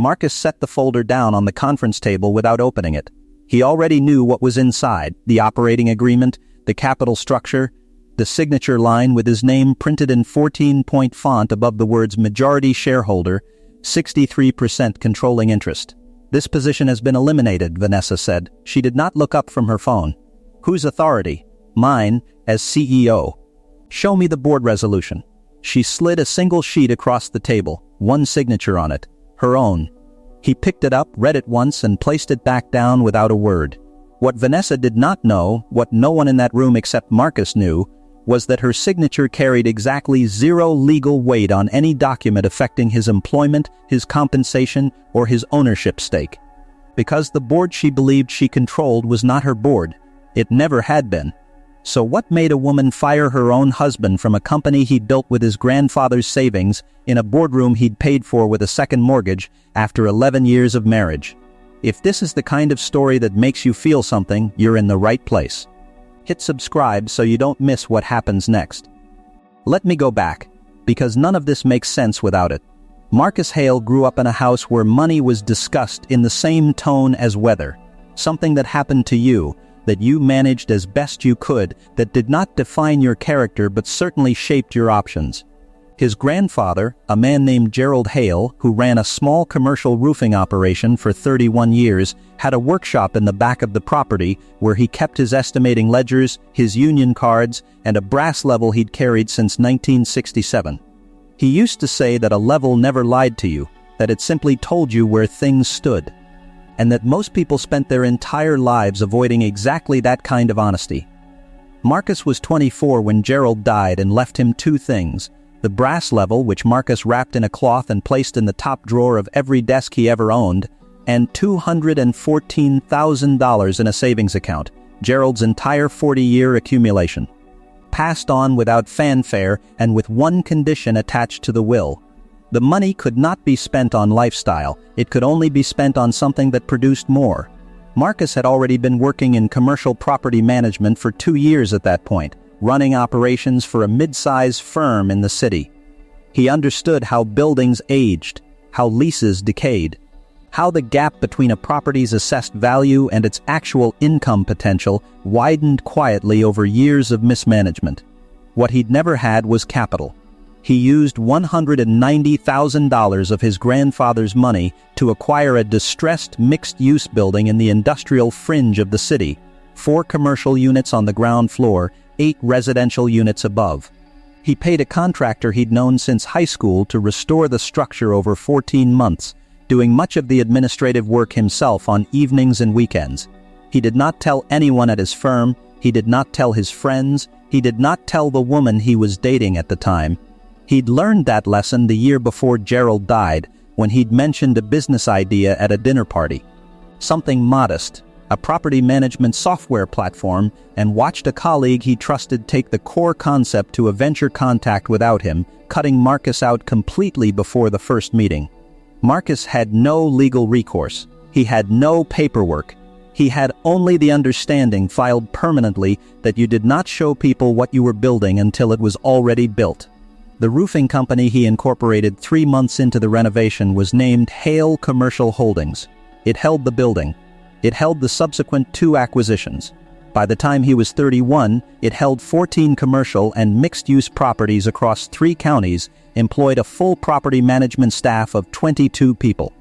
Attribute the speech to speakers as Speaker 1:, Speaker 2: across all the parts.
Speaker 1: Marcus set the folder down on the conference table without opening it. He already knew what was inside: the operating agreement, the capital structure, the signature line with his name printed in 14-point font above the words majority shareholder, 63% controlling interest. "This position has been eliminated," Vanessa said. She did not look up from her phone. "Whose authority?" "Mine, as CEO." "Show me the board resolution." She slid a single sheet across the table, one signature on it, her own. He picked it up, read it once, and placed it back down without a word. What Vanessa did not know, what no one in that room except Marcus knew, was that her signature carried exactly zero legal weight on any document affecting his employment, his compensation, or his ownership stake. Because the board she believed she controlled was not her board. It never had been. So what made a woman fire her own husband from a company he'd built with his grandfather's savings in a boardroom he'd paid for with a second mortgage after 11 years of marriage? If this is the kind of story that makes you feel something, you're in the right place. Hit subscribe so you don't miss what happens next. Let me go back, because none of this makes sense without it. Marcus Hale grew up in a house where money was discussed in the same tone as weather. Something that happened to you, that you managed as best you could, that did not define your character but certainly shaped your options. His grandfather, a man named Gerald Hale, who ran a small commercial roofing operation for 31 years, had a workshop in the back of the property where he kept his estimating ledgers, his union cards, and a brass level he'd carried since 1967. He used to say that a level never lied to you, that it simply told you where things stood, and that most people spent their entire lives avoiding exactly that kind of honesty. Marcus was 24 when Gerald died and left him two things: the brass level, which Marcus wrapped in a cloth and placed in the top drawer of every desk he ever owned, and $214,000 in a savings account, Gerald's entire 40-year accumulation. Passed on without fanfare and with one condition attached to the will. The money could not be spent on lifestyle, it could only be spent on something that produced more. Marcus had already been working in commercial property management for 2 years at that point, running operations for a mid-size firm in the city. He understood how buildings aged, how leases decayed, how the gap between a property's assessed value and its actual income potential widened quietly over years of mismanagement. What he'd never had was capital. He used $190,000 of his grandfather's money to acquire a distressed mixed-use building in the industrial fringe of the city, 4 commercial units on the ground floor, 8 residential units above. He paid a contractor he'd known since high school to restore the structure over 14 months, doing much of the administrative work himself on evenings and weekends. He did not tell anyone at his firm, he did not tell his friends, he did not tell the woman he was dating at the time. He'd learned that lesson the year before Gerald died, when he'd mentioned a business idea at a dinner party. Something modest, a property management software platform, and watched a colleague he trusted take the core concept to a venture contact without him, cutting Marcus out completely before the first meeting. Marcus had no legal recourse. He had no paperwork. He had only the understanding filed permanently that you did not show people what you were building until it was already built. The roofing company he incorporated 3 months into the renovation was named Hale Commercial Holdings. It held the building. It held the subsequent 2 acquisitions. By the time he was 31, it held 14 commercial and mixed-use properties across 3 counties, employed a full property management staff of 22 people,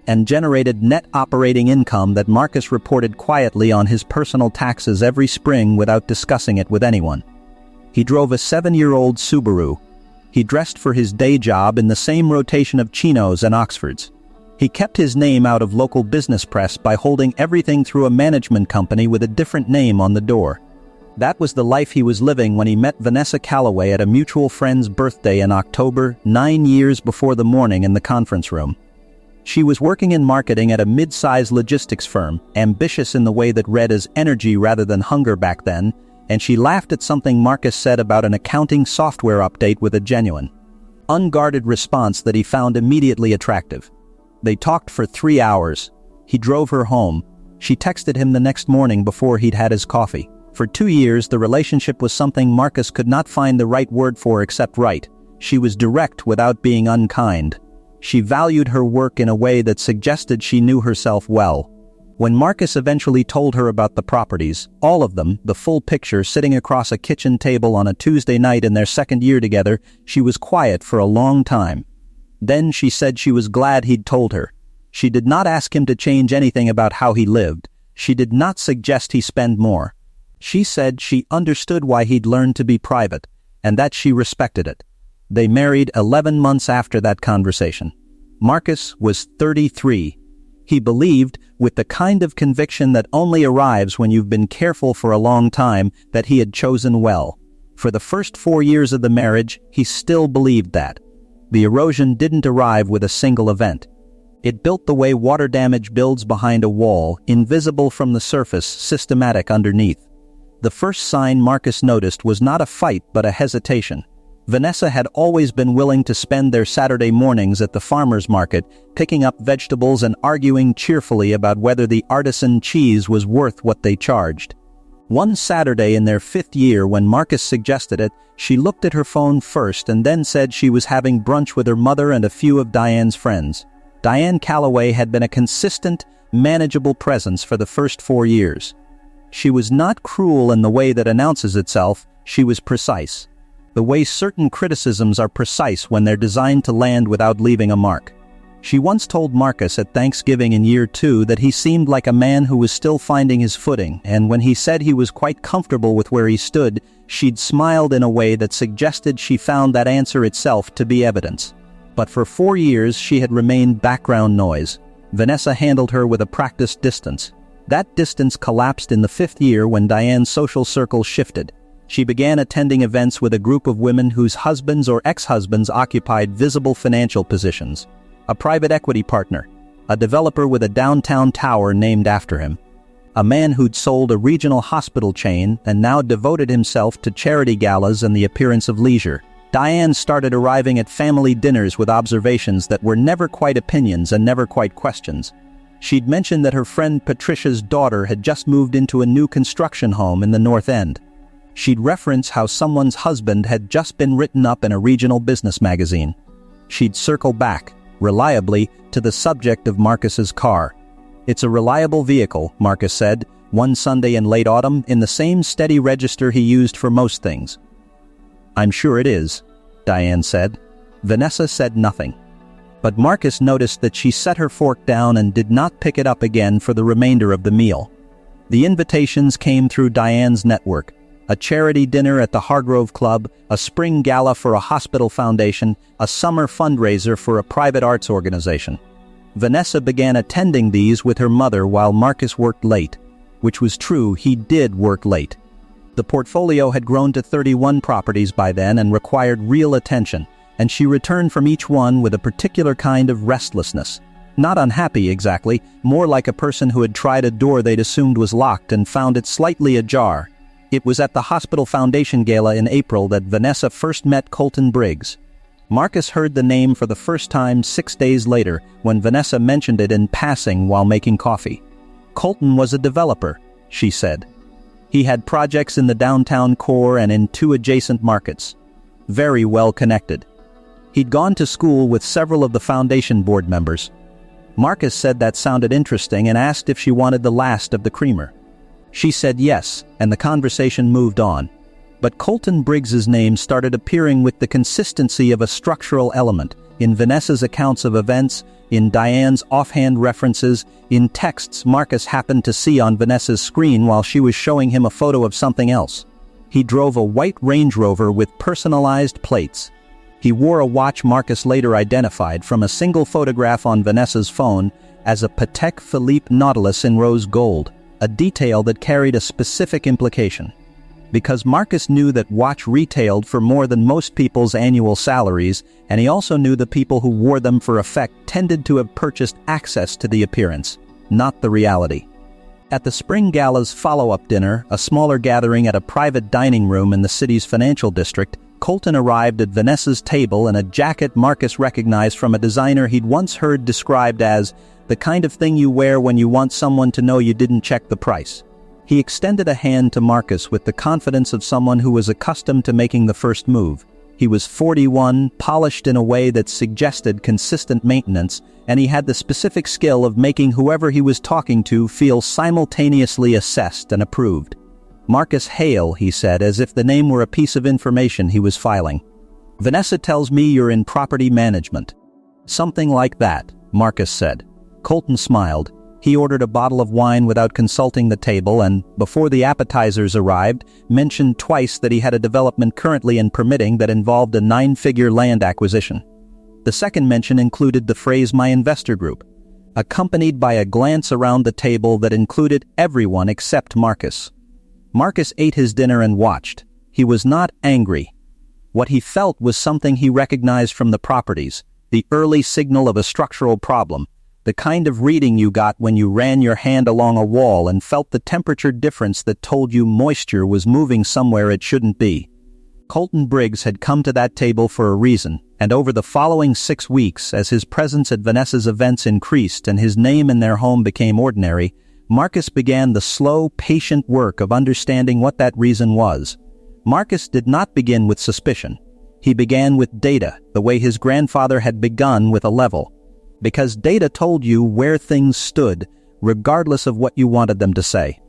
Speaker 1: and generated net operating income that Marcus reported quietly on his personal taxes every spring without discussing it with anyone. He drove a 7-year-old Subaru. He dressed for his day job in the same rotation of chinos and Oxfords. He kept his name out of local business press by holding everything through a management company with a different name on the door. That was the life he was living when he met Vanessa Calloway at a mutual friend's birthday in October, 9 years before the morning in the conference room. She was working in marketing at a mid-sized logistics firm, ambitious in the way that read as energy rather than hunger back then, and she laughed at something Marcus said about an accounting software update with a genuine, unguarded response that he found immediately attractive. They talked for 3 hours. He drove her home. She texted him the next morning before he'd had his coffee. For 2 years, the relationship was something Marcus could not find the right word for except right. She was direct without being unkind. She valued her work in a way that suggested she knew herself well. When Marcus eventually told her about the properties, all of them, the full picture, sitting across a kitchen table on a Tuesday night in their second year together, she was quiet for a long time. Then she said she was glad he'd told her. She did not ask him to change anything about how he lived. She did not suggest he spend more. She said she understood why he'd learned to be private, and that she respected it. They married 11 months after that conversation. Marcus was 33. He believed, with the kind of conviction that only arrives when you've been careful for a long time, that he had chosen well. For the first 4 years of the marriage, he still believed that. The erosion didn't arrive with a single event. It built the way water damage builds behind a wall, invisible from the surface, systematic underneath. The first sign Marcus noticed was not a fight but a hesitation. Vanessa had always been willing to spend their Saturday mornings at the farmer's market, picking up vegetables and arguing cheerfully about whether the artisan cheese was worth what they charged. One Saturday in their 5th year, when Marcus suggested it, she looked at her phone first and then said she was having brunch with her mother and a few of Diane's friends. Diane Calloway had been a consistent, manageable presence for the first 4 years. She was not cruel in the way that announces itself, she was precise. The way certain criticisms are precise when they're designed to land without leaving a mark. She once told Marcus at Thanksgiving in year 2 that he seemed like a man who was still finding his footing, and when he said he was quite comfortable with where he stood, she'd smiled in a way that suggested she found that answer itself to be evidence. But for 4 years she had remained background noise. Vanessa handled her with a practiced distance. That distance collapsed in the 5th year when Diane's social circle shifted. She began attending events with a group of women whose husbands or ex-husbands occupied visible financial positions. A private equity partner, a developer with a downtown tower named after him, a man who'd sold a regional hospital chain and now devoted himself to charity galas and the appearance of leisure. Diane started arriving at family dinners with observations that were never quite opinions and never quite questions. She'd mentioned that her friend Patricia's daughter had just moved into a new construction home in the North End. She'd reference how someone's husband had just been written up in a regional business magazine. She'd circle back, reliably, to the subject of Marcus's car. "It's a reliable vehicle," Marcus said, one Sunday in late autumn, in the same steady register he used for most things. "I'm sure it is," Diane said. Vanessa said nothing. But Marcus noticed that she set her fork down and did not pick it up again for the remainder of the meal. The invitations came through Diane's network. A charity dinner at the Hargrove Club, a spring gala for a hospital foundation, a summer fundraiser for a private arts organization. Vanessa began attending these with her mother while Marcus worked late. Which was true, he did work late. The portfolio had grown to 31 properties by then and required real attention, and she returned from each one with a particular kind of restlessness. Not unhappy exactly, more like a person who had tried a door they'd assumed was locked and found it slightly ajar. It was at the Hospital Foundation Gala in April that Vanessa first met Colton Briggs. Marcus heard the name for the first time 6 days later when Vanessa mentioned it in passing while making coffee. Colton was a developer, she said. He had projects in the downtown core and in 2 adjacent markets. Very well connected. He'd gone to school with several of the foundation board members. Marcus said that sounded interesting and asked if she wanted the last of the creamer. She said yes, and the conversation moved on. But Colton Briggs's name started appearing with the consistency of a structural element, in Vanessa's accounts of events, in Diane's offhand references, in texts Marcus happened to see on Vanessa's screen while she was showing him a photo of something else. He drove a white Range Rover with personalized plates. He wore a watch Marcus later identified from a single photograph on Vanessa's phone as a Patek Philippe Nautilus in rose gold. A detail that carried a specific implication. Because Marcus knew that watch retailed for more than most people's annual salaries, and he also knew the people who wore them for effect tended to have purchased access to the appearance, not the reality. At the Spring Gala's follow-up dinner, a smaller gathering at a private dining room in the city's financial district, Colton arrived at Vanessa's table in a jacket Marcus recognized from a designer he'd once heard described as the kind of thing you wear when you want someone to know you didn't check the price. He extended a hand to Marcus with the confidence of someone who was accustomed to making the first move. He was 41, polished in a way that suggested consistent maintenance, and he had the specific skill of making whoever he was talking to feel simultaneously assessed and approved. "Marcus Hale," he said, as if the name were a piece of information he was filing. "Vanessa tells me you're in property management." "Something like that," Marcus said. Colton smiled. He ordered a bottle of wine without consulting the table and, before the appetizers arrived, mentioned twice that he had a development currently in permitting that involved a 9-figure land acquisition. The second mention included the phrase "my investor group," accompanied by a glance around the table that included everyone except Marcus. Marcus ate his dinner and watched. He was not angry. What he felt was something he recognized from the properties, the early signal of a structural problem, the kind of reading you got when you ran your hand along a wall and felt the temperature difference that told you moisture was moving somewhere it shouldn't be. Colton Briggs had come to that table for a reason, and over the following 6 weeks, as his presence at Vanessa's events increased and his name in their home became ordinary, Marcus began the slow, patient work of understanding what that reason was. Marcus did not begin with suspicion. He began with data, the way his grandfather had begun with a level. Because data told you where things stood, regardless of what you wanted them to say.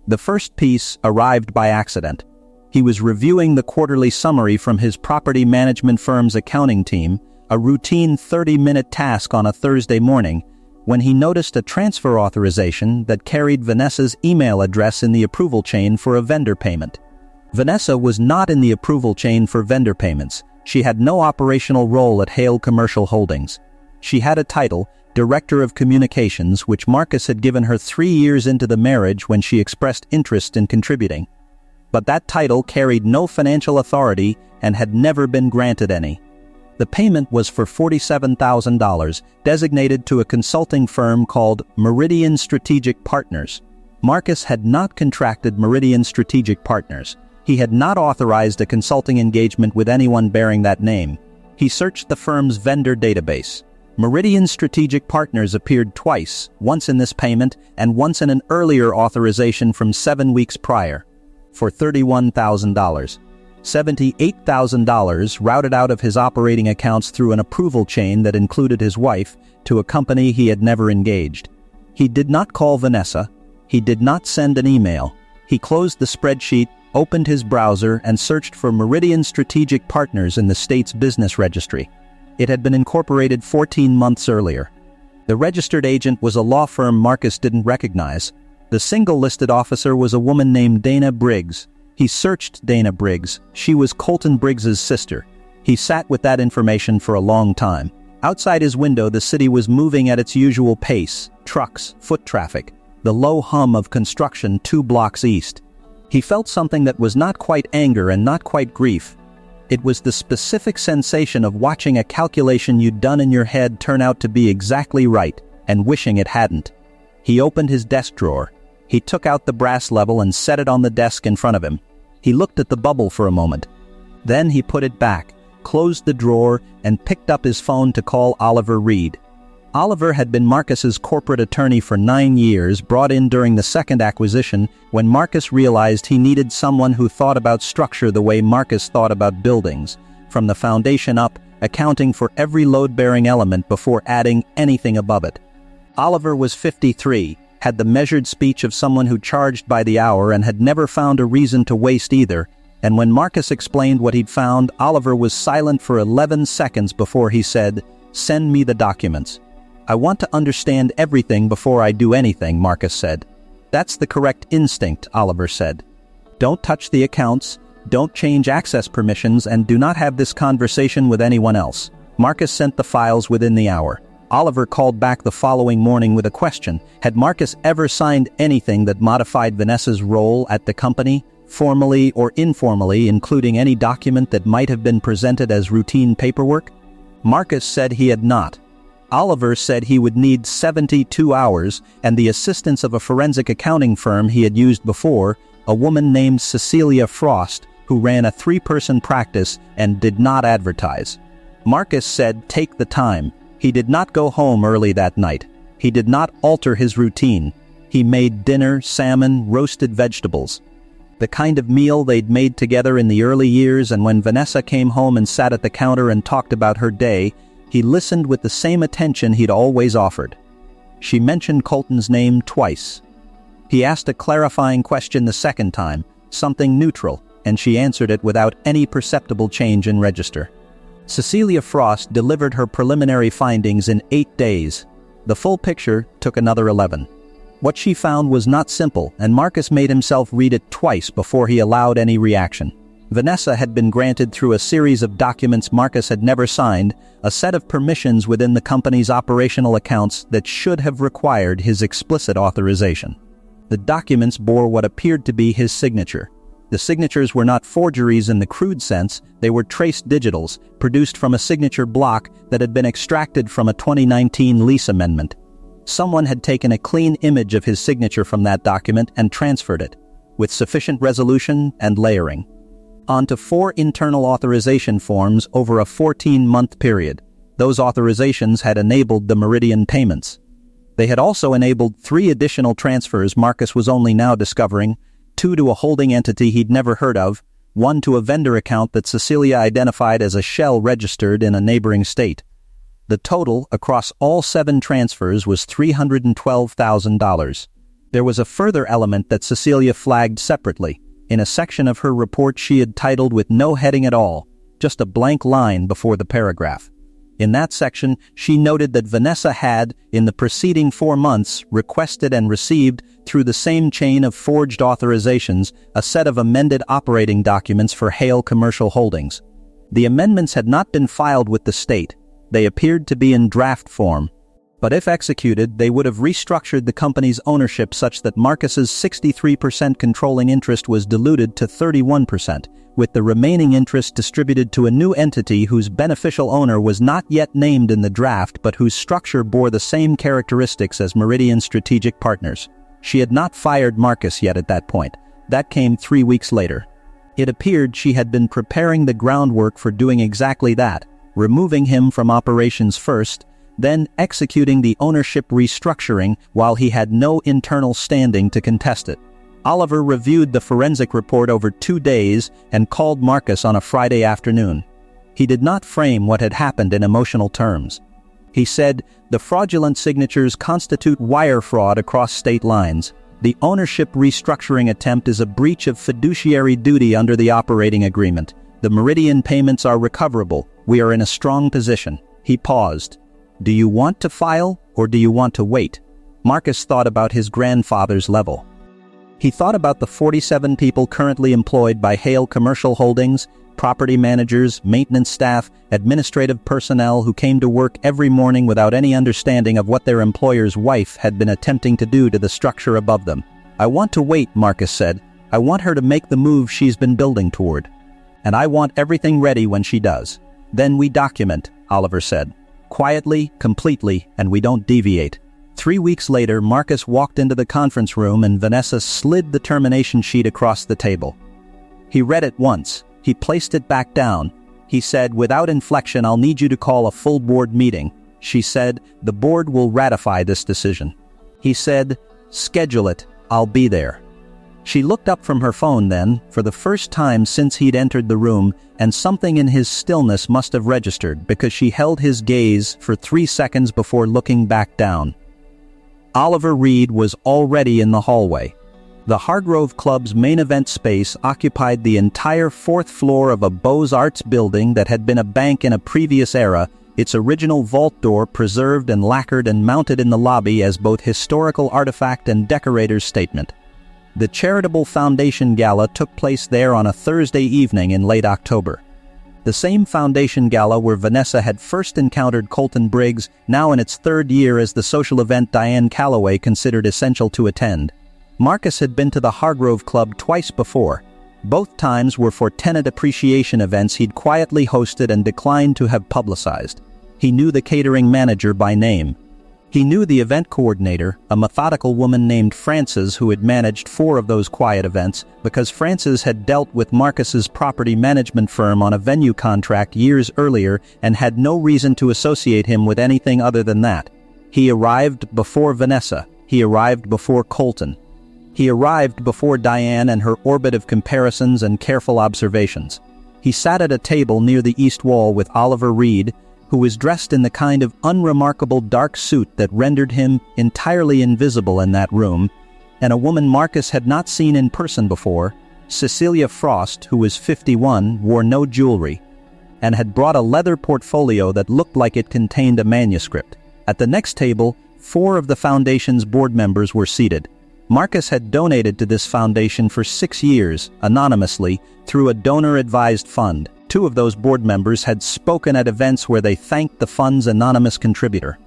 Speaker 1: The first piece arrived by accident. He was reviewing the quarterly summary from his property management firm's accounting team, a routine 30-minute task on a Thursday morning, when he noticed a transfer authorization that carried Vanessa's email address in the approval chain for a vendor payment. Vanessa was not in the approval chain for vendor payments. She had no operational role at Hale Commercial Holdings. She had a title, Director of Communications, which Marcus had given her 3 years into the marriage when she expressed interest in contributing. But that title carried no financial authority and had never been granted any. The payment was for $47,000, designated to a consulting firm called Meridian Strategic Partners. Marcus had not contracted Meridian Strategic Partners. He had not authorized a consulting engagement with anyone bearing that name. He searched the firm's vendor database. Meridian Strategic Partners appeared twice, once in this payment and once in an earlier authorization from 7 weeks prior, for $31,000. $78,000 routed out of his operating accounts through an approval chain that included his wife to a company he had never engaged. He did not call Vanessa. He did not send an email. He closed the spreadsheet, opened his browser, and searched for Meridian Strategic Partners in the state's business registry. It had been incorporated 14 months earlier. The registered agent was a law firm Marcus didn't recognize. The single listed officer was a woman named Dana Briggs. He searched Dana Briggs. She was Colton Briggs's sister. He sat with that information for a long time. Outside his window, the city was moving at its usual pace. Trucks, foot traffic, the low hum of construction 2 blocks east. He felt something that was not quite anger and not quite grief. It was the specific sensation of watching a calculation you'd done in your head turn out to be exactly right, and wishing it hadn't. He opened his desk drawer. He took out the brass level and set it on the desk in front of him. He looked at the bubble for a moment. Then he put it back, closed the drawer, and picked up his phone to call Oliver Reed. Oliver had been Marcus's corporate attorney for 9 years, brought in during the second acquisition when Marcus realized he needed someone who thought about structure the way Marcus thought about buildings, from the foundation up, accounting for every load-bearing element before adding anything above it. Oliver was 53, had the measured speech of someone who charged by the hour and had never found a reason to waste either, and when Marcus explained what he'd found, Oliver was silent for 11 seconds before he said, "Send me the documents." "I want to understand everything before I do anything," Marcus said. "That's the correct instinct," Oliver said. "Don't touch the accounts, don't change access permissions, and do not have this conversation with anyone else." Marcus sent the files within the hour. Oliver called back the following morning with a question. Had Marcus ever signed anything that modified Vanessa's role at the company, formally or informally, including any document that might have been presented as routine paperwork? Marcus said he had not. Oliver said he would need 72 hours and the assistance of a forensic accounting firm he had used before, a woman named Cecilia Frost, who ran a 3-person practice and did not advertise. Marcus said take the time. He did not go home early that night. He did not alter his routine. He made dinner, salmon, roasted vegetables. The kind of meal they'd made together in the early years, and when Vanessa came home and sat at the counter and talked about her day, he listened with the same attention he'd always offered. She mentioned Colton's name twice. He asked a clarifying question the second time, something neutral, and she answered it without any perceptible change in register. Cecilia Frost delivered her preliminary findings in 8 days. The full picture took another 11. What she found was not simple, and Marcus made himself read it twice before he allowed any reaction. Vanessa had been granted through a series of documents Marcus had never signed, a set of permissions within the company's operational accounts that should have required his explicit authorization. The documents bore what appeared to be his signature. The signatures were not forgeries in the crude sense, they were traced digitals, produced from a signature block that had been extracted from a 2019 lease amendment. Someone had taken a clean image of his signature from that document and transferred it, with sufficient resolution and layering, onto 4 internal authorization forms over a 14-month period. Those authorizations had enabled the Meridian payments. They had also enabled 3 additional transfers Marcus was only now discovering, 2 to a holding entity he'd never heard of, 1 to a vendor account that Cecilia identified as a shell registered in a neighboring state. The total across all 7 transfers was $312,000. There was a further element that Cecilia flagged separately. In a section of her report she had titled with no heading at all, just a blank line before the paragraph. In that section, she noted that Vanessa had, in the preceding 4 months, requested and received, through the same chain of forged authorizations, a set of amended operating documents for Hale Commercial Holdings. The amendments had not been filed with the state. They appeared to be in draft form. But if executed, they would have restructured the company's ownership such that Marcus's 63% controlling interest was diluted to 31%, with the remaining interest distributed to a new entity whose beneficial owner was not yet named in the draft but whose structure bore the same characteristics as Meridian's strategic partners. She had not fired Marcus yet at that point. That came 3 weeks later. It appeared she had been preparing the groundwork for doing exactly that, removing him from operations first, then executing the ownership restructuring while he had no internal standing to contest it. Oliver reviewed the forensic report over 2 days and called Marcus on a Friday afternoon. He did not frame what had happened in emotional terms. He said, "The fraudulent signatures constitute wire fraud across state lines. The ownership restructuring attempt is a breach of fiduciary duty under the operating agreement. The Meridian payments are recoverable. We are in a strong position." He paused. "Do you want to file, or do you want to wait?" Marcus thought about his grandfather's level. He thought about the 47 people currently employed by Hale Commercial Holdings, property managers, maintenance staff, administrative personnel who came to work every morning without any understanding of what their employer's wife had been attempting to do to the structure above them. "I want to wait," Marcus said. "I want her to make the move she's been building toward. And I want everything ready when she does. Then we document," Oliver said. "Quietly, completely, and we don't deviate." 3 weeks later, Marcus walked into the conference room and Vanessa slid the termination sheet across the table. He read it once. He placed it back down. He said, without inflection, "I'll need you to call a full board meeting." She said, "The board will ratify this decision." He said, "Schedule it. I'll be there." She looked up from her phone then, for the first time since he'd entered the room, and something in his stillness must have registered because she held his gaze for 3 seconds before looking back down. Oliver Reed was already in the hallway. The Hargrove Club's main event space occupied the entire 4th floor of a Beaux-Arts building that had been a bank in a previous era, its original vault door preserved and lacquered and mounted in the lobby as both historical artifact and decorator's statement. The Charitable Foundation Gala took place there on a Thursday evening in late October. The same foundation gala where Vanessa had first encountered Colton Briggs, now in its 3rd year as the social event Diane Calloway considered essential to attend. Marcus had been to the Hargrove Club twice before. Both times were for tenant appreciation events he'd quietly hosted and declined to have publicized. He knew the catering manager by name. He knew the event coordinator, a methodical woman named Frances who had managed 4 of those quiet events, because Frances had dealt with Marcus's property management firm on a venue contract years earlier and had no reason to associate him with anything other than that. He arrived before Vanessa. He arrived before Colton. He arrived before Diane and her orbit of comparisons and careful observations. He sat at a table near the east wall with Oliver Reed, who was dressed in the kind of unremarkable dark suit that rendered him entirely invisible in that room, and a woman Marcus had not seen in person before, Cecilia Frost, who was 51, wore no jewelry, and had brought a leather portfolio that looked like it contained a manuscript. At the next table, 4 of the foundation's board members were seated. Marcus had donated to this foundation for 6 years, anonymously, through a donor-advised fund. 2 of those board members had spoken at events where they thanked the fund's anonymous contributor.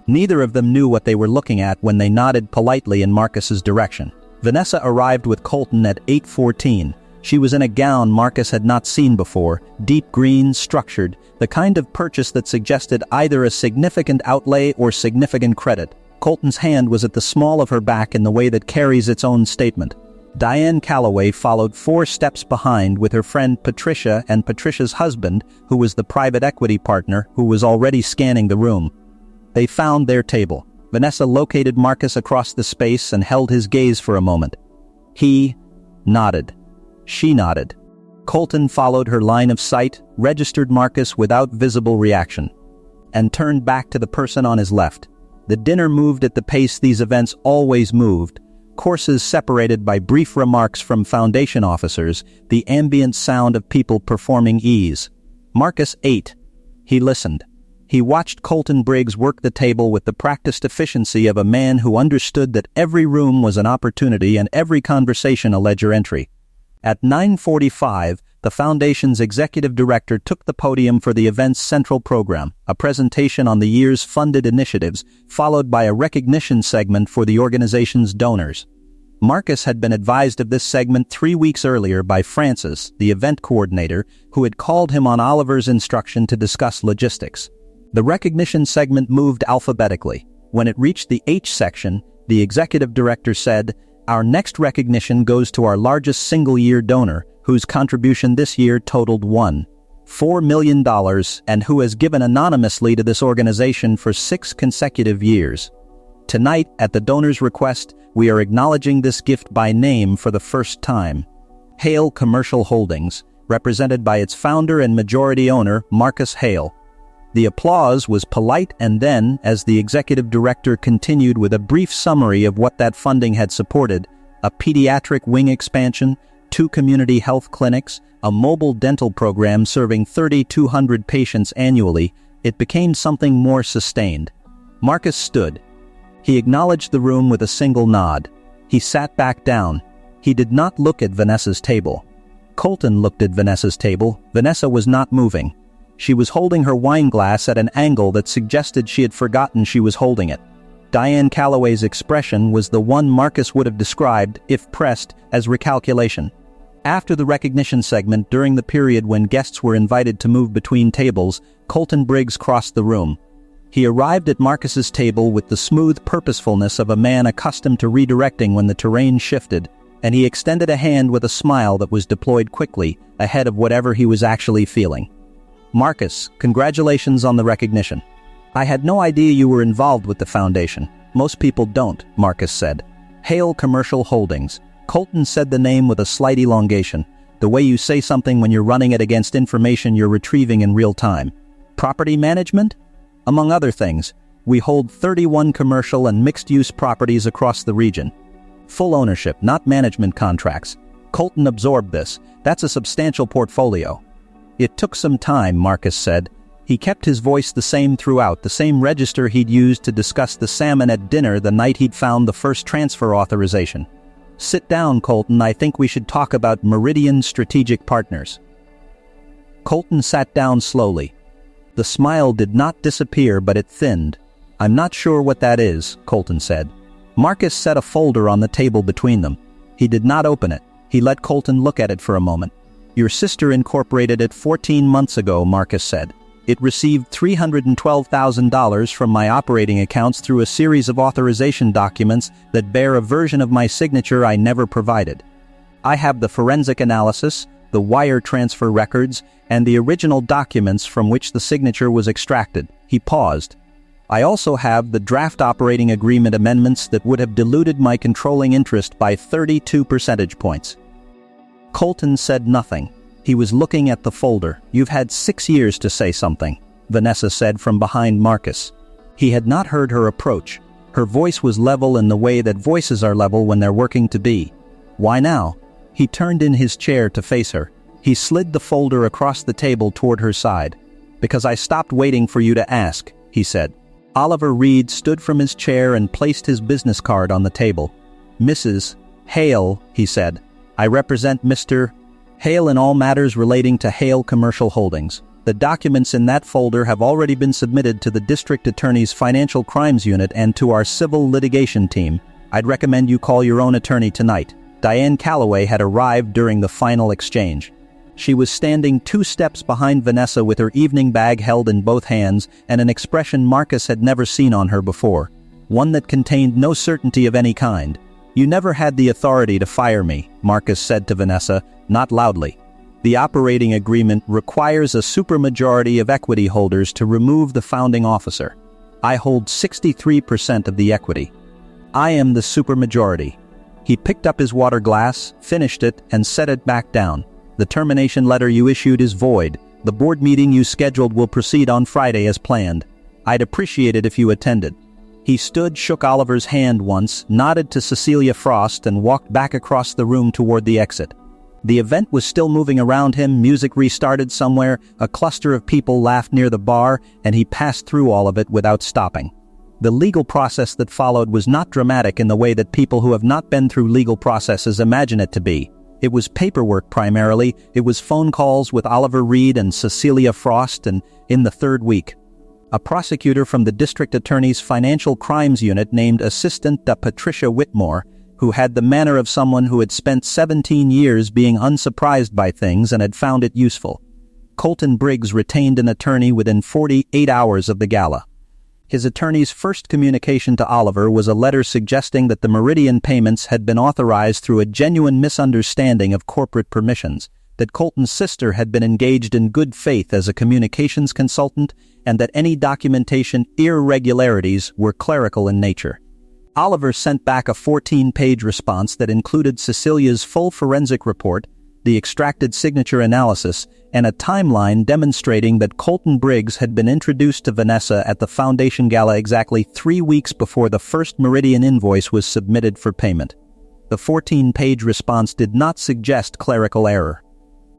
Speaker 1: Neither of them knew what they were looking at when they nodded politely in Marcus's direction. Vanessa arrived with Colton at 8:14. She was in a gown Marcus had not seen before, deep green, structured, the kind of purchase that suggested either a significant outlay or significant credit. Colton's hand was at the small of her back in the way that carries its own statement. Diane Calloway followed 4 steps behind with her friend Patricia and Patricia's husband, who was the private equity partner who was already scanning the room. They found their table. Vanessa located Marcus across the space and held his gaze for a moment. He nodded. She nodded. Colton followed her line of sight, registered Marcus without visible reaction, and turned back to the person on his left. The dinner moved at the pace these events always moved, courses separated by brief remarks from foundation officers, the ambient sound of people performing ease. Marcus ate. He listened. He watched Colton Briggs work the table with the practiced efficiency of a man who understood that every room was an opportunity and every conversation a ledger entry. At 9:45, the Foundation's executive director took the podium for the event's central program, a presentation on the year's funded initiatives, followed by a recognition segment for the organization's donors. Marcus had been advised of this segment 3 weeks earlier by Francis, the event coordinator, who had called him on Oliver's instruction to discuss logistics. The recognition segment moved alphabetically. When it reached the H section, the executive director said, "Our next recognition goes to our largest single-year donor, whose contribution this year totaled $1.4 million and who has given anonymously to this organization for 6 consecutive years. Tonight, at the donor's request, we are acknowledging this gift by name for the first time. Hale Commercial Holdings, represented by its founder and majority owner, Marcus Hale." The applause was polite, and then, as the executive director continued with a brief summary of what that funding had supported, a pediatric wing expansion, 2 community health clinics, a mobile dental program serving 3,200 patients annually, it became something more sustained. Marcus stood. He acknowledged the room with a single nod. He sat back down. He did not look at Vanessa's table. Colton looked at Vanessa's table. Vanessa was not moving. She was holding her wine glass at an angle that suggested she had forgotten she was holding it. Diane Calloway's expression was the one Marcus would have described, if pressed, as recalculation. After the recognition segment, during the period when guests were invited to move between tables, Colton Briggs crossed the room. He arrived at Marcus's table with the smooth purposefulness of a man accustomed to redirecting when the terrain shifted, and he extended a hand with a smile that was deployed quickly, ahead of whatever he was actually feeling. "Marcus, congratulations on the recognition. I had no idea you were involved with the foundation. Most people don't," Marcus said. "Hale Commercial Holdings." Colton said the name with a slight elongation, the way you say something when you're running it against information you're retrieving in real time. "Property management? Among other things, we hold 31 commercial and mixed-use properties across the region. Full ownership, not management contracts." Colton absorbed this. "That's a substantial portfolio." "It took some time," Marcus said. He kept his voice the same throughout, the same register he'd used to discuss the salmon at dinner the night he'd found the first transfer authorization. "Sit down, Colton. I think we should talk about Meridian Strategic Partners." Colton sat down slowly. The smile did not disappear, but it thinned. "I'm not sure what that is," Colton said. Marcus set a folder on the table between them. He did not open it. He let Colton look at it for a moment. "Your sister incorporated it 14 months ago," Marcus said. "It received $312,000 from my operating accounts through a series of authorization documents that bear a version of my signature I never provided. I have the forensic analysis, the wire transfer records, and the original documents from which the signature was extracted." He paused. I also have the draft operating agreement amendments that would have diluted my controlling interest by 32 percentage points." Colton said nothing. He was looking at the folder. "You've had 6 years to say something," Vanessa said from behind Marcus. He had not heard her approach. Her voice was level in the way that voices are level when they're working to be. "Why now?" He turned in his chair to face her. He slid the folder across the table toward her side. "Because I stopped waiting for you to ask," he said. Oliver Reed stood from his chair and placed his business card on the table. "Mrs. Hale," he said. "I represent Mr. Hale in all matters relating to Hale Commercial Holdings. The documents in that folder have already been submitted to the District Attorney's Financial Crimes Unit and to our Civil Litigation Team. I'd recommend you call your own attorney tonight." Diane Calloway had arrived during the final exchange. She was standing 2 steps behind Vanessa with her evening bag held in both hands and an expression Marcus had never seen on her before, one that contained no certainty of any kind. "You never had the authority to fire me," Marcus said to Vanessa, not loudly. "The operating agreement requires a supermajority of equity holders to remove the founding officer. I hold 63% of the equity. I am the supermajority." He picked up his water glass, finished it, and set it back down. "The termination letter you issued is void. The board meeting you scheduled will proceed on Friday as planned. I'd appreciate it if you attended." He stood, shook Oliver's hand once, nodded to Cecilia Frost, and walked back across the room toward the exit. The event was still moving around him, music restarted somewhere, a cluster of people laughed near the bar, and he passed through all of it without stopping. The legal process that followed was not dramatic in the way that people who have not been through legal processes imagine it to be. It was paperwork primarily. It was phone calls with Oliver Reed and Cecilia Frost, and in the 3rd week, a prosecutor from the District Attorney's Financial Crimes Unit named Assistant Patricia Whitmore, who had the manner of someone who had spent 17 years being unsurprised by things and had found it useful. Colton Briggs retained an attorney within 48 hours of the gala. His attorney's first communication to Oliver was a letter suggesting that the Meridian payments had been authorized through a genuine misunderstanding of corporate permissions, that Colton's sister had been engaged in good faith as a communications consultant, and that any documentation irregularities were clerical in nature. Oliver sent back a 14-page response that included Cecilia's full forensic report, the extracted signature analysis, and a timeline demonstrating that Colton Briggs had been introduced to Vanessa at the Foundation Gala exactly 3 weeks before the first Meridian invoice was submitted for payment. The 14-page response did not suggest clerical error.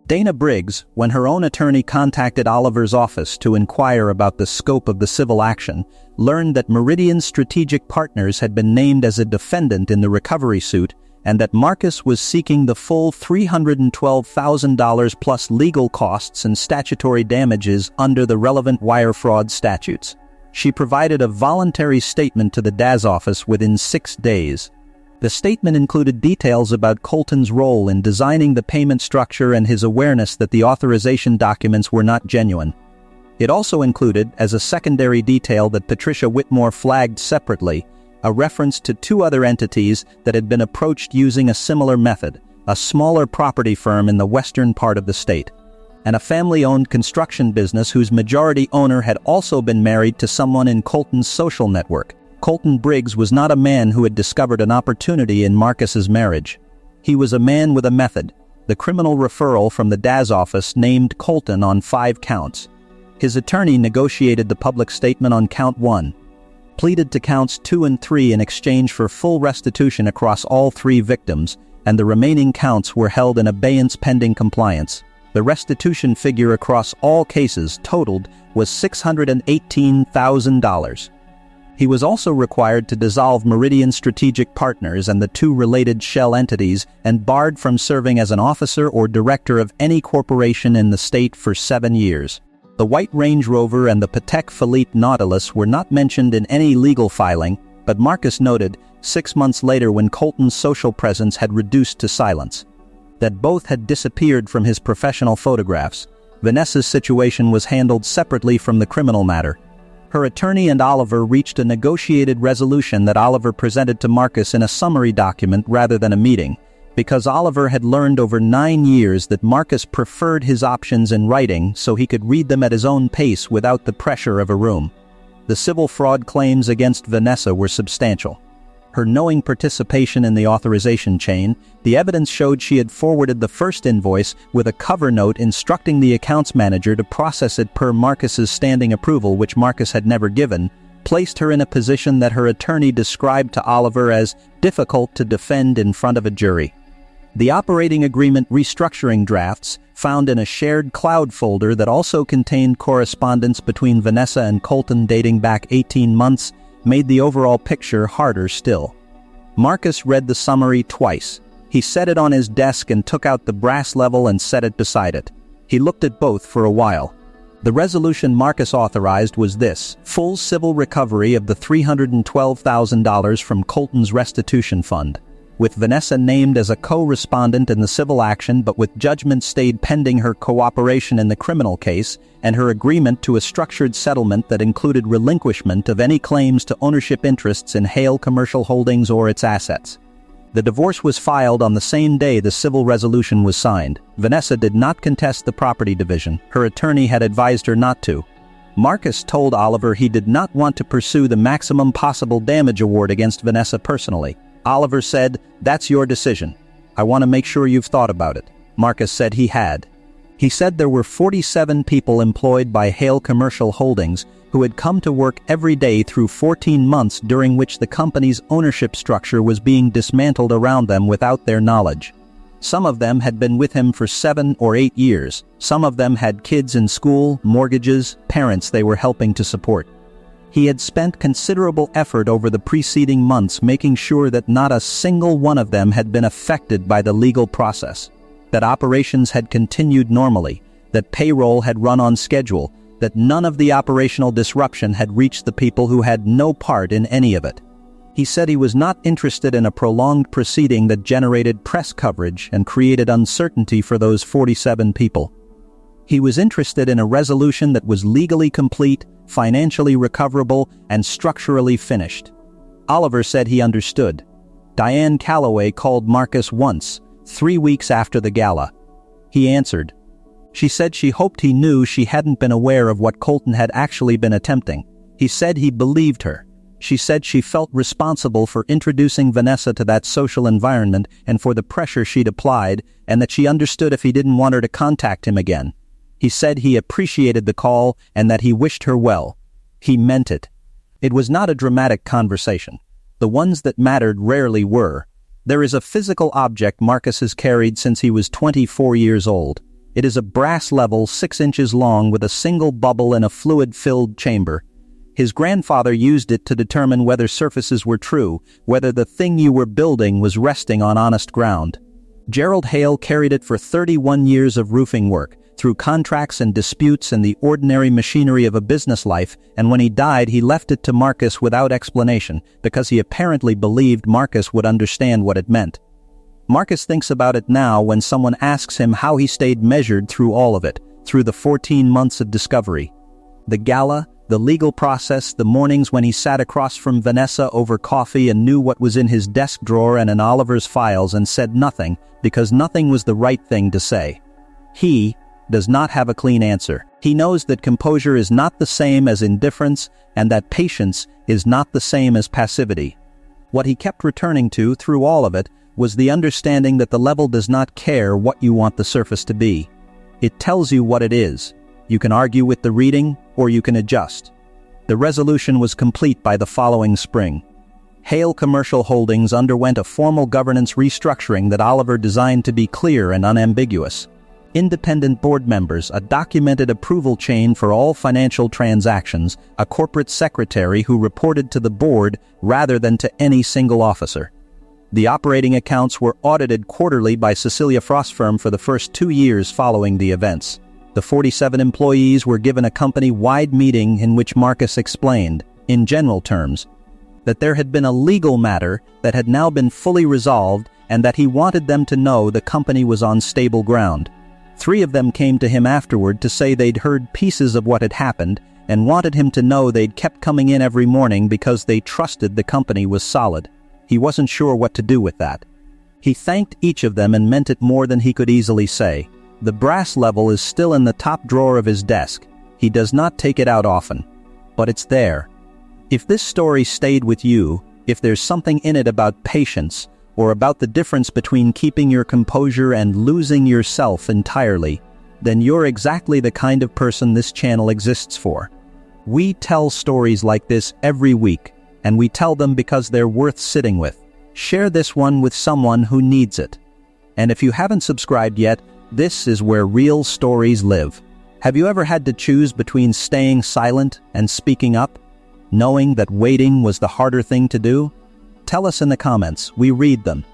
Speaker 1: Dana Briggs, when her own attorney contacted Oliver's office to inquire about the scope of the civil action, learned that Meridian Strategic Partners had been named as a defendant in the recovery suit and that Marcus was seeking the full $312,000 plus legal costs and statutory damages under the relevant wire fraud statutes. She provided a voluntary statement to the DAS office within 6 days. The statement included details about Colton's role in designing the payment structure and his awareness that the authorization documents were not genuine. It also included, as a secondary detail that Patricia Whitmore flagged separately, a reference to 2 other entities that had been approached using a similar method, a smaller property firm in the western part of the state, and a family-owned construction business whose majority owner had also been married to someone in Colton's social network. Colton Briggs was not a man who had discovered an opportunity in Marcus's marriage. He was a man with a method. The criminal referral from the DAS office named Colton on 5 counts. His attorney negotiated the public statement on count 1, pleaded to counts 2 and 3 in exchange for full restitution across all 3 victims, and the remaining counts were held in abeyance pending compliance. The restitution figure across all cases totaled was $618,000. He was also required to dissolve Meridian Strategic Partners and the 2 related shell entities and barred from serving as an officer or director of any corporation in the state for 7 years. The White Range Rover and the Patek Philippe Nautilus were not mentioned in any legal filing, but Marcus noted, 6 months later when Colton's social presence had reduced to silence, that both had disappeared from his professional photographs. Vanessa's situation was handled separately from the criminal matter. Her attorney and Oliver reached a negotiated resolution that Oliver presented to Marcus in a summary document rather than a meeting, because Oliver had learned over 9 years that Marcus preferred his options in writing so he could read them at his own pace without the pressure of a room. The civil fraud claims against Vanessa were substantial. Her knowing participation in the authorization chain, the evidence showed she had forwarded the first invoice with a cover note instructing the accounts manager to process it per Marcus's standing approval, which Marcus had never given, placed her in a position that her attorney described to Oliver as difficult to defend in front of a jury. The operating agreement restructuring drafts, found in a shared cloud folder that also contained correspondence between Vanessa and Colton dating back 18 months, made the overall picture harder still. Marcus read the summary twice. He set it on his desk and took out the brass level and set it beside it. He looked at both for a while. The resolution Marcus authorized was this: full civil recovery of the $312,000 from Colton's restitution fund, with Vanessa named as a co-respondent in the civil action but with judgment stayed pending her cooperation in the criminal case and her agreement to a structured settlement that included relinquishment of any claims to ownership interests in Hale Commercial Holdings or its assets. The divorce was filed on the same day the civil resolution was signed. Vanessa did not contest the property division. Her attorney had advised her not to. Marcus told Oliver he did not want to pursue the maximum possible damage award against Vanessa personally. Oliver said, "That's your decision. I want to make sure you've thought about it." Marcus said he had. He said there were 47 people employed by Hale Commercial Holdings who had come to work every day through 14 months during which the company's ownership structure was being dismantled around them without their knowledge. Some of them had been with him for 7 or 8 years. Some of them had kids in school, mortgages, parents they were helping to support. He had spent considerable effort over the preceding months making sure that not a single one of them had been affected by the legal process, that operations had continued normally, that payroll had run on schedule, that none of the operational disruption had reached the people who had no part in any of it. He said he was not interested in a prolonged proceeding that generated press coverage and created uncertainty for those 47 people. He was interested in a resolution that was legally complete, financially recoverable, and structurally finished. Oliver said he understood. Diane Calloway called Marcus once, 3 weeks after the gala. He answered. She said she hoped he knew she hadn't been aware of what Colton had actually been attempting. He said he believed her. She said she felt responsible for introducing Vanessa to that social environment and for the pressure she'd applied, and that she understood if he didn't want her to contact him again. He said he appreciated the call and that he wished her well. He meant it. It was not a dramatic conversation. The ones that mattered rarely were. There is a physical object Marcus has carried since he was 24 years old. It is a brass level 6 inches long with a single bubble in a fluid-filled chamber. His grandfather used it to determine whether surfaces were true, whether the thing you were building was resting on honest ground. Gerald Hale carried it for 31 years of roofing work, through contracts and disputes and the ordinary machinery of a business life, and when he died he left it to Marcus without explanation, because he apparently believed Marcus would understand what it meant. Marcus thinks about it now when someone asks him how he stayed measured through all of it, through the 14 months of discovery. The gala, the legal process, the mornings when he sat across from Vanessa over coffee and knew what was in his desk drawer and in Oliver's files and said nothing, because nothing was the right thing to say. He does not have a clean answer. He knows that composure is not the same as indifference and that patience is not the same as passivity. What he kept returning to through all of it was the understanding that the level does not care what you want the surface to be. It tells you what it is. You can argue with the reading or you can adjust. The resolution was complete by the following spring. Hale Commercial Holdings underwent a formal governance restructuring that Oliver designed to be clear and unambiguous. Independent board members, a documented approval chain for all financial transactions, a corporate secretary who reported to the board rather than to any single officer. The operating accounts were audited quarterly by Cecilia Frost's firm for the first 2 years following the events. The 47 employees were given a company-wide meeting in which Marcus explained, in general terms, that there had been a legal matter that had now been fully resolved and that he wanted them to know the company was on stable ground. 3 of them came to him afterward to say they'd heard pieces of what had happened and wanted him to know they'd kept coming in every morning because they trusted the company was solid. He wasn't sure what to do with that. He thanked each of them and meant it more than he could easily say. The brass level is still in the top drawer of his desk. He does not take it out often. But it's there. If this story stayed with you, if there's something in it about patience, or about the difference between keeping your composure and losing yourself entirely, then you're exactly the kind of person this channel exists for. We tell stories like this every week, and we tell them because they're worth sitting with. Share this one with someone who needs it. And if you haven't subscribed yet, this is where real stories live. Have you ever had to choose between staying silent and speaking up, knowing that waiting was the harder thing to do? Tell us in the comments, we read them.